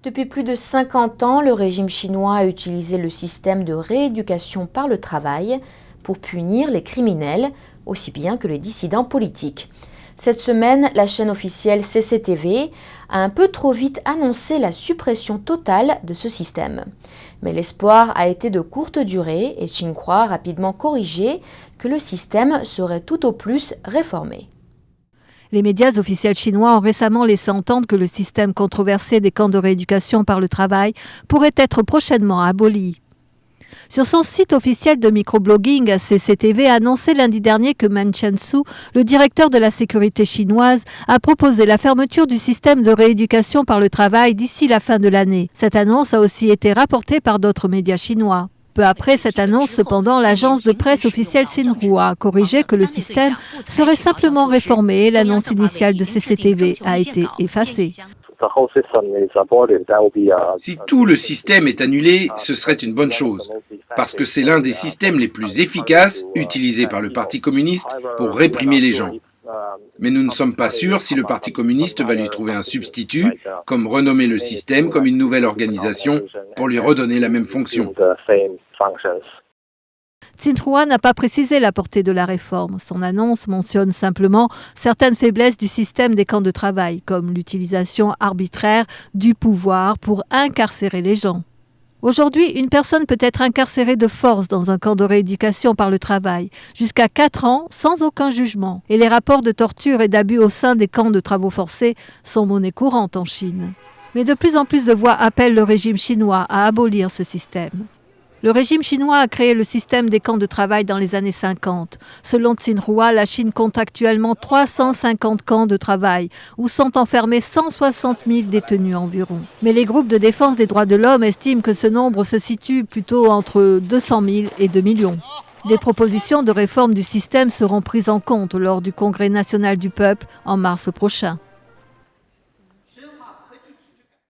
Depuis plus de 50 ans, le régime chinois a utilisé le système de rééducation par le travail pour punir les criminels, aussi bien que les dissidents politiques. Cette semaine, la chaîne officielle CCTV a un peu trop vite annoncé la suppression totale de ce système. Mais l'espoir a été de courte durée et Xinhua a rapidement corrigé que le système serait tout au plus réformé. Les médias officiels chinois ont récemment laissé entendre que le système controversé des camps de rééducation par le travail pourrait être prochainement aboli. Sur son site officiel de microblogging, CCTV a annoncé lundi dernier que Meng Qiansu, le directeur de la sécurité chinoise, a proposé la fermeture du système de rééducation par le travail d'ici la fin de l'année. Cette annonce a aussi été rapportée par d'autres médias chinois. Peu après cette annonce, cependant, l'agence de presse officielle Xinhua a corrigé que le système serait simplement réformé et l'annonce initiale de CCTV a été effacée. Si tout le système est annulé, ce serait une bonne chose, parce que c'est l'un des systèmes les plus efficaces utilisés par le Parti communiste pour réprimer les gens. Mais nous ne sommes pas sûrs si le Parti communiste va lui trouver un substitut, comme renommer le système comme une nouvelle organisation pour lui redonner la même fonction. Xinhua n'a pas précisé la portée de la réforme. Son annonce mentionne simplement certaines faiblesses du système des camps de travail, comme l'utilisation arbitraire du pouvoir pour incarcérer les gens. Aujourd'hui, une personne peut être incarcérée de force dans un camp de rééducation par le travail, jusqu'à 4 ans sans aucun jugement. Et les rapports de torture et d'abus au sein des camps de travaux forcés sont monnaie courante en Chine. Mais de plus en plus de voix appellent le régime chinois à abolir ce système. Le régime chinois a créé le système des camps de travail dans les années 50. Selon Xinhua, la Chine compte actuellement 350 camps de travail où sont enfermés 160 000 détenus environ. Mais les groupes de défense des droits de l'homme estiment que ce nombre se situe plutôt entre 200 000 et 2 millions. Des propositions de réforme du système seront prises en compte lors du Congrès national du peuple en mars prochain.